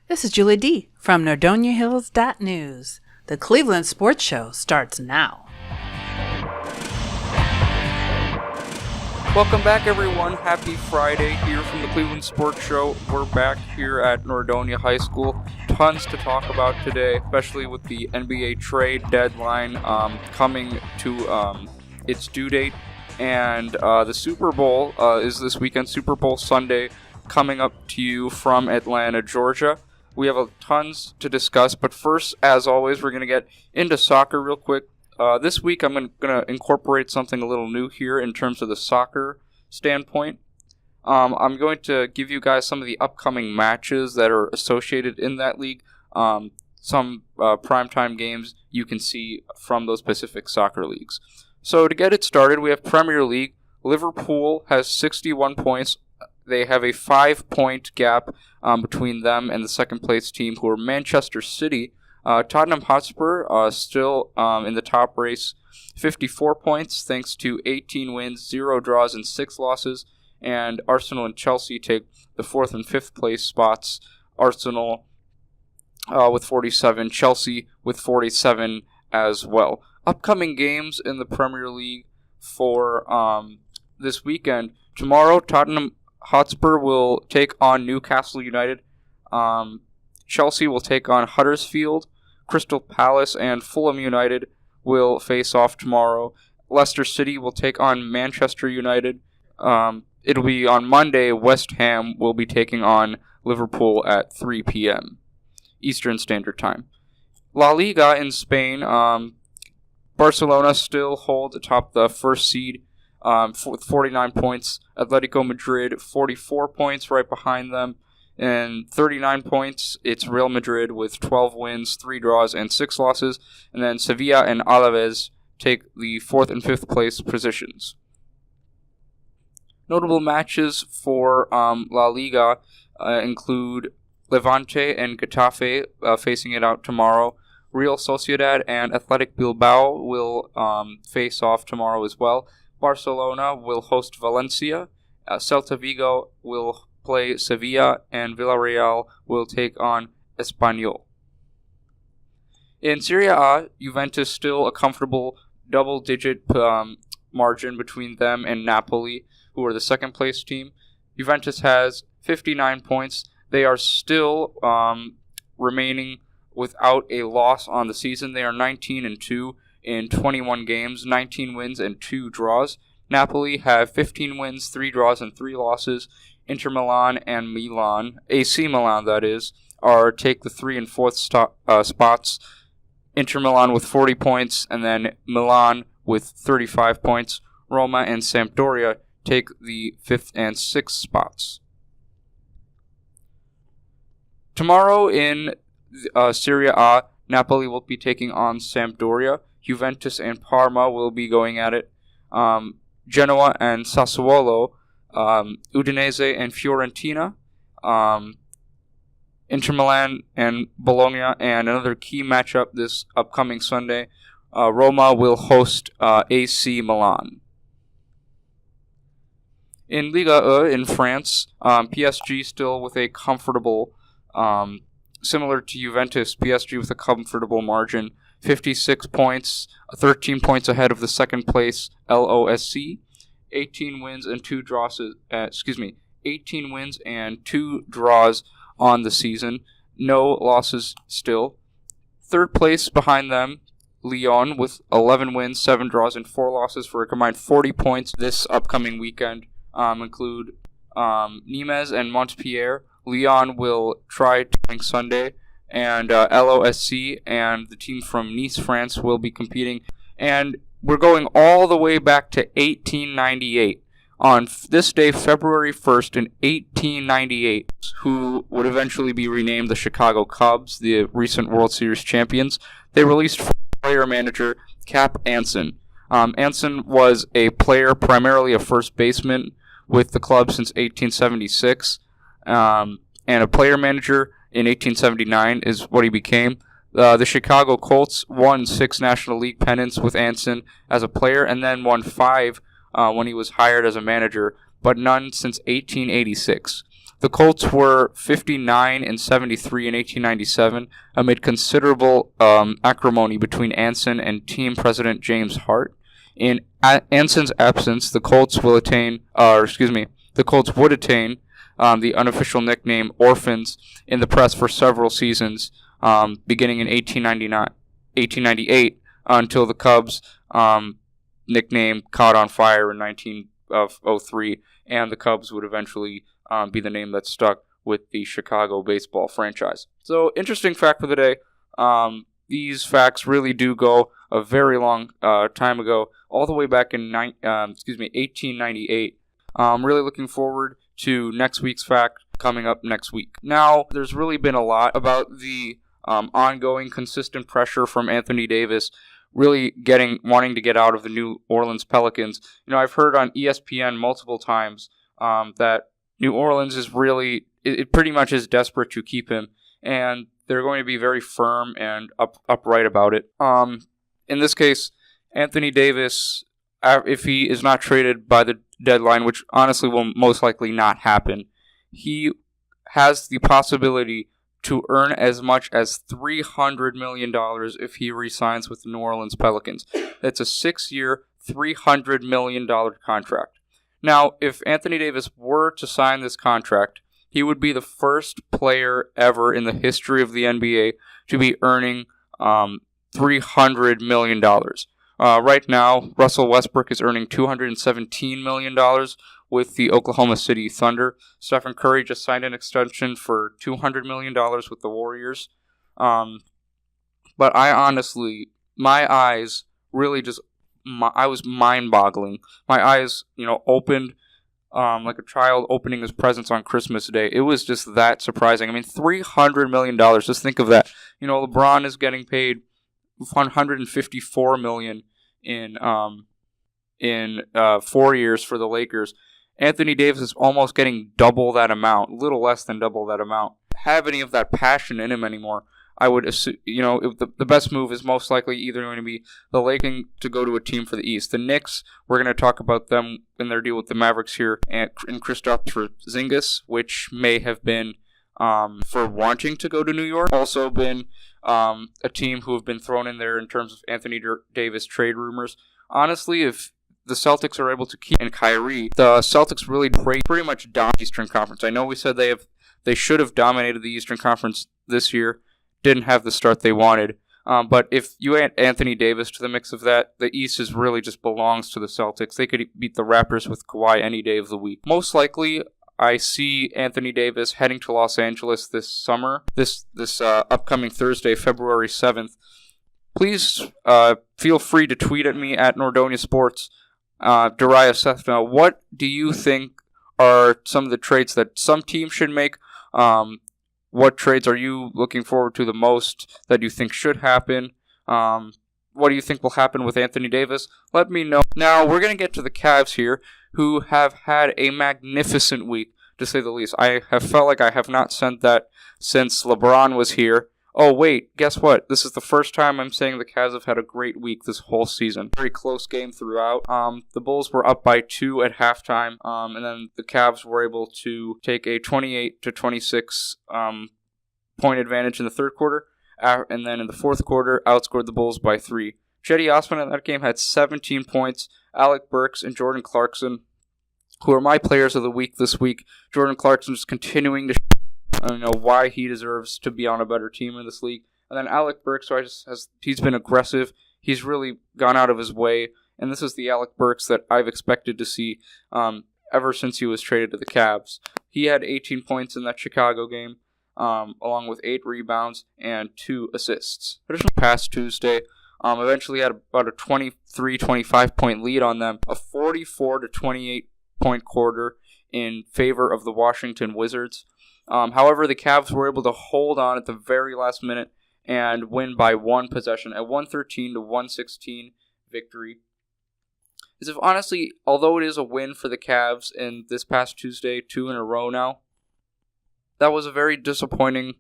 This is Julie D. from NordoniaHills.news. The Cleveland Sports Show starts now. Welcome back, everyone. Happy Friday here from the Cleveland Sports Show. We're back here at Nordonia High School. Tons to talk about today, especially with the NBA trade deadline coming to its due date. And the Super Bowl is this weekend, Super Bowl Sunday, coming up to you from Atlanta, Georgia. We have tons to discuss, but first, as always, we're going to get into soccer real quick. This week, I'm going to incorporate something a little new here in terms of the soccer standpoint. I'm going to give you guys some of the upcoming matches that are associated in that league. Some primetime games you can see from those specific soccer leagues. So to get it started, we have Premier League. Liverpool has 61 points. They have a 5-point gap between them and the second-place team, who are Manchester City. Tottenham Hotspur still in the top race, 54 points, thanks to 18 wins, 0 draws, and 6 losses. And Arsenal and Chelsea take the 4th and 5th place spots. Arsenal with 47, Chelsea with 47 as well. Upcoming games in the Premier League for this weekend. Tomorrow, Tottenham Hotspur will take on Newcastle United. Chelsea will take on Huddersfield. Crystal Palace and Fulham United will face off tomorrow. Leicester City will take on Manchester United. It'll be on Monday. West Ham will be taking on Liverpool at 3 p.m. Eastern Standard Time. La Liga in Spain. Barcelona still hold atop the first seed with 49 points. Atletico Madrid, 44 points right behind them. And 39 points, it's Real Madrid with 12 wins, 3 draws, and 6 losses. And then Sevilla and Alaves take the 4th and 5th place positions. Notable matches for La Liga include Levante and Getafe facing it out tomorrow. Real Sociedad and Athletic Bilbao will face off tomorrow as well. Barcelona will host Valencia. Celta Vigo will play Sevilla, and Villarreal will take on Espanyol. In Serie A, Juventus still a comfortable double-digit margin between them and Napoli, who are the second-place team. Juventus has 59 points. They are still remaining without a loss on the season. They are 19-2 in 21 games, 19 wins and 2 draws. Napoli have 15 wins, 3 draws, and 3 losses. Inter Milan and Milan, AC Milan that is, take the 3 and 4th spots. Inter Milan with 40 points, and then Milan with 35 points. Roma and Sampdoria take the 5th and 6th spots. Tomorrow in Serie A, Napoli will be taking on Sampdoria. Juventus and Parma will be going at it. Genoa and Sassuolo, Udinese and Fiorentina, Inter Milan and Bologna, and another key matchup this upcoming Sunday, Roma will host AC Milan. In Ligue 1 in France, PSG still with a comfortable, similar to Juventus, PSG with a comfortable margin, 56 points, 13 points ahead of the second place LOSC. 18 wins and 2 draws. 18 wins and 2 draws on the season. No losses still. Third place behind them, Lyon with 11 wins, 7 draws, and 4 losses for a combined 40 points this upcoming weekend. Include Nimes and Montpellier. Lyon will try coming Sunday, and LOSC and the team from Nice, France will be competing. And we're going all the way back to 1898. On this day, February 1st, in 1898, who would eventually be renamed the Chicago Cubs, the recent World Series champions, they released player manager Cap Anson. Anson was a player, primarily a first baseman, with the club since 1876, and a player manager in 1879 is what he became. The Chicago Colts won 6 National League pennants with Anson as a player, and then won 5 when he was hired as a manager, but none since 1886. The Colts were 59-73 in 1897 amid considerable acrimony between Anson and team president James Hart. In Anson's absence, the Colts would attain the unofficial nickname Orphans in the press for several seasons, beginning in 1898 until the Cubs' nickname caught on fire in 1903, and the Cubs would eventually be the name that stuck with the Chicago baseball franchise. So, interesting fact for the day. These facts really do go a very long time ago, all the way back in 1898. I'm really looking forward to next week's fact coming up next week. Now, there's really been a lot about the ongoing consistent pressure from Anthony Davis really wanting to get out of the New Orleans Pelicans. I've heard on ESPN multiple times that New Orleans is really, it pretty much is desperate to keep him, and they're going to be very firm and upright about it. In this case, Anthony Davis, if he is not traded by the deadline, which honestly will most likely not happen, he has the possibility to earn as much as $300 million if he re-signs with the New Orleans Pelicans. That's a 6-year, $300 million contract. Now, if Anthony Davis were to sign this contract, he would be the first player ever in the history of the NBA to be earning $300 million. Right now, Russell Westbrook is earning $217 million with the Oklahoma City Thunder. Stephen Curry just signed an extension for $200 million with the Warriors. But I honestly, my eyes really I was mind-boggling. My eyes, opened like a child opening his presents on Christmas Day. It was just that surprising. I mean, $300 million. Just think of that. LeBron is getting paid $154 million in 4 years for the Lakers. Anthony Davis is almost getting double that amount, a little less than double that amount. Have any of that passion in him anymore? I would assume, the best move is most likely either going to be the Lakers to go to a team for the East. The Knicks, we're going to talk about them in their deal with the Mavericks here, and Kristaps Porzingis, which may have been for wanting to go to New York. Also been a team who have been thrown in there in terms of Anthony Davis trade rumors. Honestly, if the Celtics are able to keep and Kyrie, the Celtics really pretty much dominate the Eastern Conference. I know we said they should have dominated the Eastern Conference this year. Didn't have the start they wanted. But if you add Anthony Davis to the mix of that, the East is really just belongs to the Celtics. They could beat the Raptors with Kawhi any day of the week. Most likely, I see Anthony Davis heading to Los Angeles this summer, this upcoming Thursday, February 7th. Please feel free to tweet at me at Nordonia Sports, Darayus Sethna. What do you think are some of the trades that some teams should make? What trades are you looking forward to the most that you think should happen? What do you think will happen with Anthony Davis? Let me know. Now, we're going to get to the Cavs here, who have had a magnificent week, to say the least. I have felt like I have not said that since LeBron was here. Oh, wait, guess what? This is the first time I'm saying the Cavs have had a great week this whole season. Very close game throughout. The Bulls were up by 2 at halftime, and then the Cavs were able to take a 28-26 point advantage in the third quarter, and then in the fourth quarter, outscored the Bulls by 3. Cedi Osman in that game had 17 points. Alec Burks and Jordan Clarkson, who are my players of the week this week. Jordan Clarkson is continuing to I don't know why he deserves to be on a better team in this league. And then Alec Burks, he's been aggressive. He's really gone out of his way. And this is the Alec Burks that I've expected to see ever since he was traded to the Cavs. He had 18 points in that Chicago game, along with 8 rebounds and 2 assists. Additionally, past Tuesday, eventually had about a 23-25 point lead on them, a 44-28 point quarter in favor of the Washington Wizards. However, the Cavs were able to hold on at the very last minute and win by 1 possession, a 113-116 victory. As if honestly, although it is a win for the Cavs in this past Tuesday, 2 in a row now, that was a very disappointing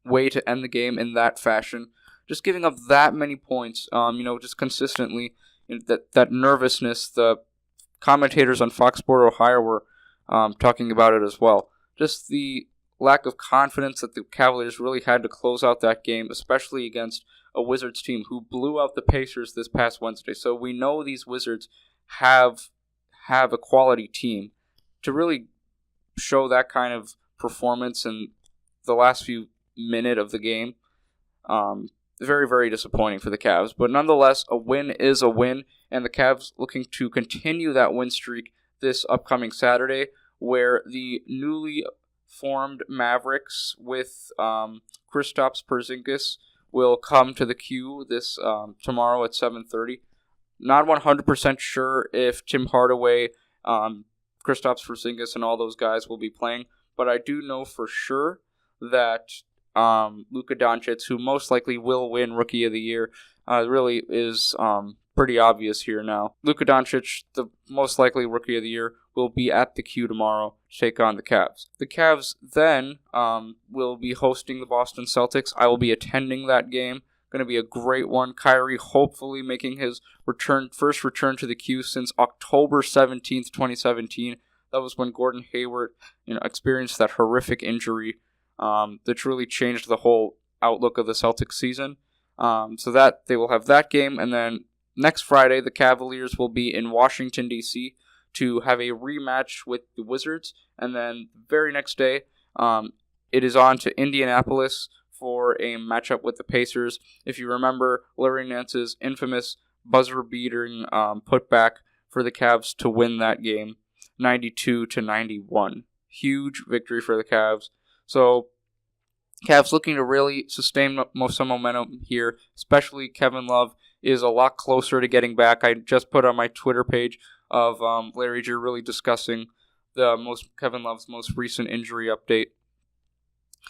way to end the game in that fashion. Just giving up that many points, just consistently, that nervousness. The commentators on Fox Sports Ohio were talking about it as well. just the lack of confidence that the Cavaliers really had to close out that game, especially against a Wizards team who blew out the Pacers this past Wednesday. So we know these Wizards have a quality team. To really show that kind of performance in the last few minutes of the game, very, very disappointing for the Cavs. But nonetheless, a win is a win, and the Cavs looking to continue that win streak this upcoming Saturday, where the newly formed Mavericks with Kristaps Porzingis will come to the Q this tomorrow at 7:30. Not 100% sure if Tim Hardaway, Kristaps Porzingis, and all those guys will be playing, but I do know for sure that Luka Doncic, who most likely will win Rookie of the Year, really is pretty obvious here now. Luka Doncic, the most likely Rookie of the Year, will be at the Q tomorrow to take on the Cavs. The Cavs then will be hosting the Boston Celtics. I will be attending that game. Going to be a great one. Kyrie hopefully making his first return to the Q since October 17th, 2017. That was when Gordon Hayward experienced that horrific injury that really changed the whole outlook of the Celtics season. So that they will have that game, and then next Friday the Cavaliers will be in Washington, D.C. to have a rematch with the Wizards, and then the very next day it is on to Indianapolis for a matchup with the Pacers. If you remember Larry Nance's infamous buzzer-beating putback for the Cavs to win that game, 92-91. Huge victory for the Cavs. So Cavs looking to really sustain some momentum here, especially Kevin Love is a lot closer to getting back. I just put on my Twitter page of Larry G really discussing Kevin Love's most recent injury update.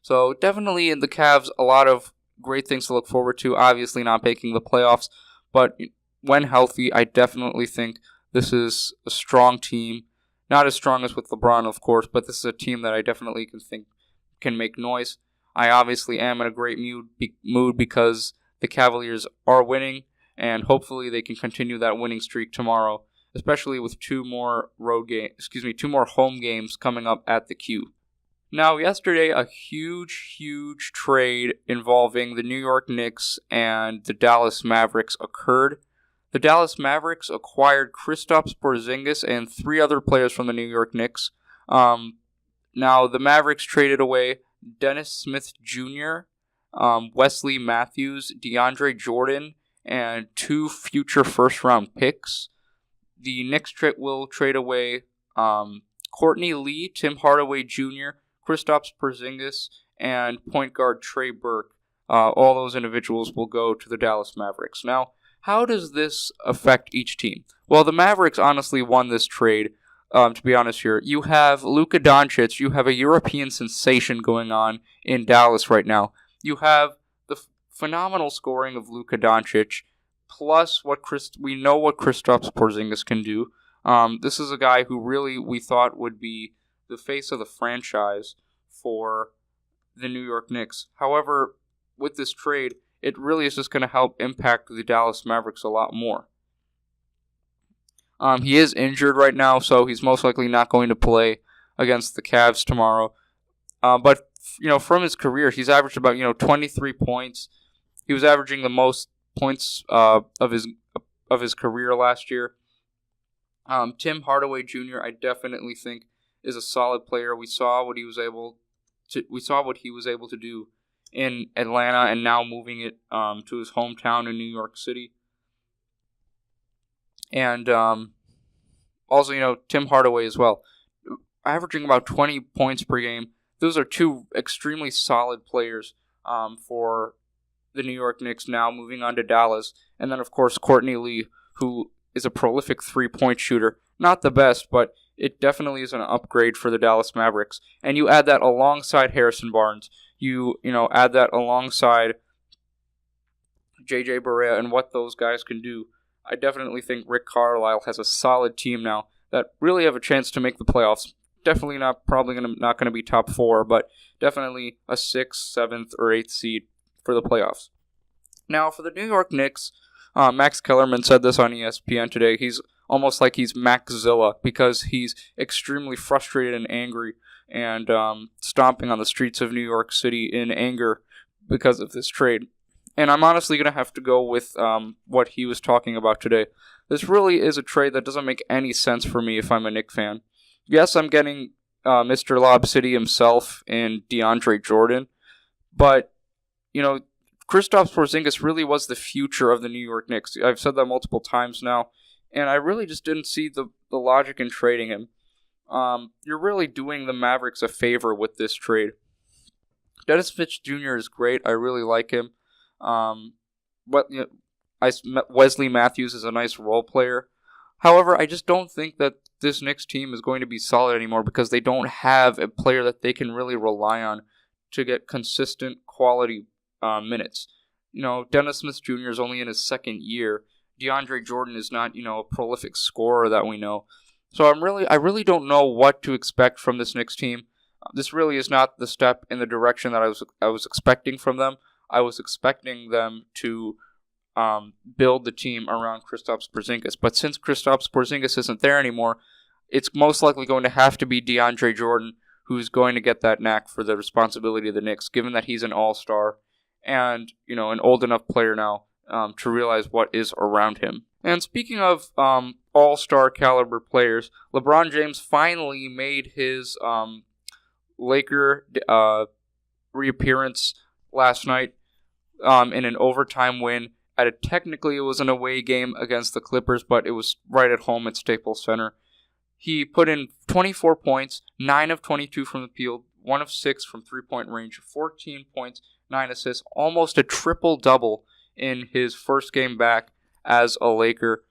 So definitely in the Cavs, a lot of great things to look forward to. Obviously not making the playoffs, but when healthy, I definitely think this is a strong team. Not as strong as with LeBron, of course, but this is a team that I definitely can make noise. I obviously am in a great mood because the Cavaliers are winning, and hopefully they can continue that winning streak tomorrow, especially with two more home games coming up at the Q. Now, yesterday, a huge trade involving the New York Knicks and the Dallas Mavericks occurred. The Dallas Mavericks acquired Kristaps Porzingis and 3 other players from the New York Knicks. Now, the Mavericks traded away Dennis Smith Jr., Wesley Matthews, DeAndre Jordan, and 2 future first-round picks. The Knicks will trade away Courtney Lee, Tim Hardaway Jr., Kristaps Porzingis, and point guard Trey Burke. All those individuals will go to the Dallas Mavericks. Now, how does this affect each team? Well, the Mavericks honestly won this trade, to be honest here. You have Luka Doncic, you have a European sensation going on in Dallas right now. You have the phenomenal scoring of Luka Doncic, plus we know what Kristaps Porzingis can do. This is a guy who really we thought would be the face of the franchise for the New York Knicks. However, with this trade, it really is just going to help impact the Dallas Mavericks a lot more. He is injured right now, so he's most likely not going to play against the Cavs tomorrow. But from his career, he's averaged about 23 points. He was averaging the most points of his career last year. Tim Hardaway Jr. I definitely think is a solid player. We saw what he was able to do in Atlanta, and now moving it to his hometown in New York City. And also, Tim Hardaway as well, averaging about 20 points per game. Those are 2 extremely solid players for the New York Knicks now moving on to Dallas. And then, of course, Courtney Lee, who is a prolific 3-point shooter. Not the best, but it definitely is an upgrade for the Dallas Mavericks. And you add that alongside Harrison Barnes. You add that alongside J.J. Barea and what those guys can do. I definitely think Rick Carlisle has a solid team now that really have a chance to make the playoffs. Definitely not going to be top 4, but definitely a 6th, 7th, or 8th seed for the playoffs. Now, for the New York Knicks, Max Kellerman said this on ESPN today. He's almost like he's Maxzilla because he's extremely frustrated and angry. and stomping on the streets of New York City in anger because of this trade. And I'm honestly going to have to go with what he was talking about today. This really is a trade that doesn't make any sense for me if I'm a Knicks fan. Yes, I'm getting Mr. Lob City himself in DeAndre Jordan, but, Kristaps Porzingis really was the future of the New York Knicks. I've said that multiple times now, and I really just didn't see the logic in trading him. You're really doing the Mavericks a favor with this trade. Dennis Fitch Jr. is great. I really like him. Wesley Matthews is a nice role player. However, I just don't think that this Knicks team is going to be solid anymore because they don't have a player that they can really rely on to get consistent quality minutes. Dennis Smith Jr. is only in his second year. DeAndre Jordan is not, a prolific scorer that we know. So I really don't know what to expect from this Knicks team. This really is not the step in the direction that I was expecting from them. I was expecting them to build the team around Kristaps Porzingis. But since Kristaps Porzingis isn't there anymore, it's most likely going to have to be DeAndre Jordan who's going to get that knack for the responsibility of the Knicks, given that he's an all-star and, an old enough player now to realize what is around him. And speaking of all-star caliber players, LeBron James finally made his Laker reappearance last night in an overtime win. Technically, it was an away game against the Clippers, but it was right at home at Staples Center. He put in 24 points, 9 of 22 from the field, 1 of 6 from three-point range, 14 points, 9 assists, almost a triple-double in his first game back as a Laker.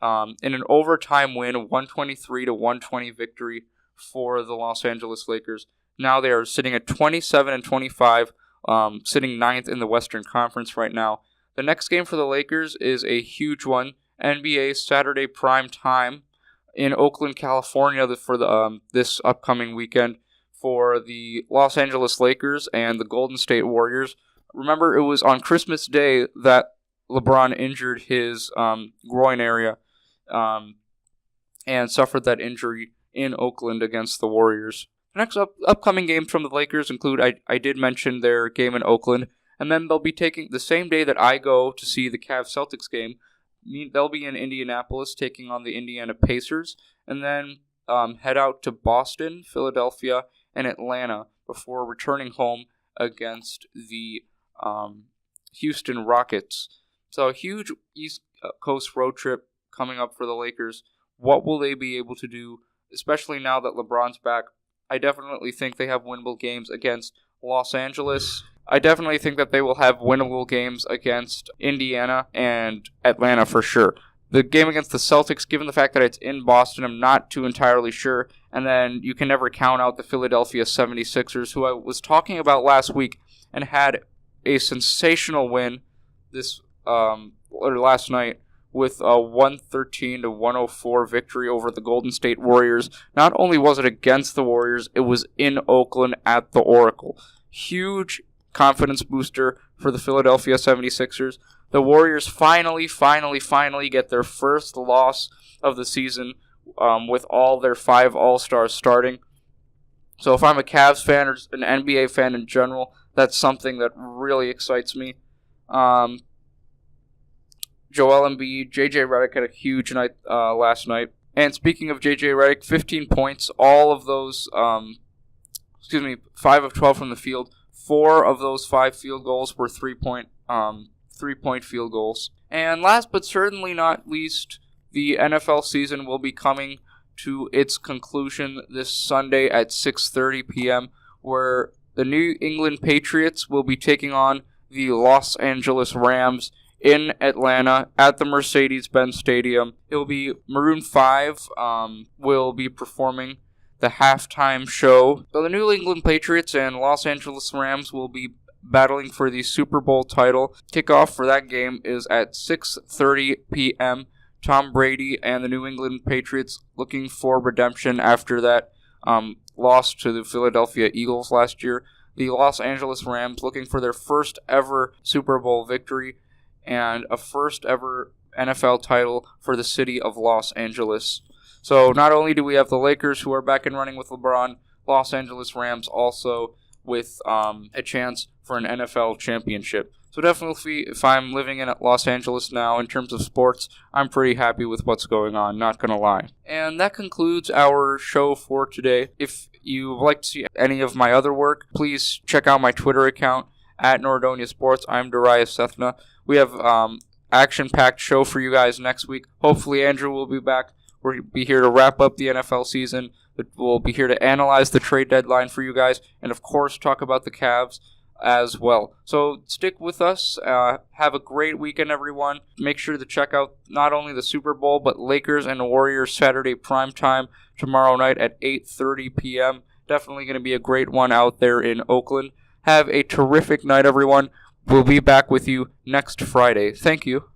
In an overtime win, a 123-120 victory for the Los Angeles Lakers. Now they are sitting at 27-25, sitting 9th in the Western Conference right now. The next game for the Lakers is a huge one, NBA Saturday prime time in Oakland, California for this upcoming weekend for the Los Angeles Lakers and the Golden State Warriors. Remember, it was on Christmas Day that LeBron injured his groin area and suffered that injury in Oakland against the Warriors. The next upcoming games from the Lakers include, I did mention their game in Oakland, and then they'll be taking, the same day that I go to see the Cavs-Celtics game, they'll be in Indianapolis taking on the Indiana Pacers, and then head out to Boston, Philadelphia, and Atlanta before returning home against the Houston Rockets. So a huge East Coast road trip coming up for the Lakers. What will they be able to do, especially now that LeBron's back? I definitely think they have winnable games against Los Angeles. I definitely think that they will have winnable games against Indiana and Atlanta for sure. The game against the Celtics, given the fact that it's in Boston, I'm not too entirely sure. And then you can never count out the Philadelphia 76ers, who I was talking about last week and had a sensational win last night with a 113-104 victory over the Golden State Warriors. Not only was it against the Warriors, it was in Oakland at the Oracle. Huge confidence booster for the Philadelphia 76ers. The Warriors finally get their first loss of the season with all their 5 All-Stars starting. So if I'm a Cavs fan or an NBA fan in general, that's something that really excites me. Joel Embiid, JJ Redick had a huge night last night. And speaking of JJ Redick, 15 points, all of those, 5 of 12 from the field. 4 of those 5 field goals were three-point field goals. And last but certainly not least, the NFL season will be coming to its conclusion this Sunday at 6:30 p.m., where the New England Patriots will be taking on the Los Angeles Rams in Atlanta at the Mercedes-Benz Stadium. It will be Maroon 5 will be performing the halftime show. So the New England Patriots and Los Angeles Rams will be battling for the Super Bowl title. Kickoff for that game is at 6:30 p.m. Tom Brady and the New England Patriots looking for redemption after that loss to the Philadelphia Eagles last year. The Los Angeles Rams looking for their first ever Super Bowl victory and a first ever NFL title for the city of Los Angeles. So not only do we have the Lakers who are back and running with LeBron, Los Angeles Rams also with a chance for an NFL championship. So definitely, if I'm living in Los Angeles now, in terms of sports, I'm pretty happy with what's going on, not going to lie. And that concludes our show for today. If you would like to see any of my other work, please check out my Twitter account, at Nordonia Sports. I'm Darayus Sethna. We have action-packed show for you guys next week. Hopefully Andrew will be back. We'll be here to wrap up the NFL season. We'll be here to analyze the trade deadline for you guys, and of course talk about the Cavs as well. So stick with us. Have a great weekend, everyone. Make sure to check out not only the Super Bowl, but Lakers and Warriors Saturday primetime tomorrow night at 8:30 p.m. Definitely going to be a great one out there in Oakland. Have a terrific night, everyone. We'll be back with you next Friday. Thank you.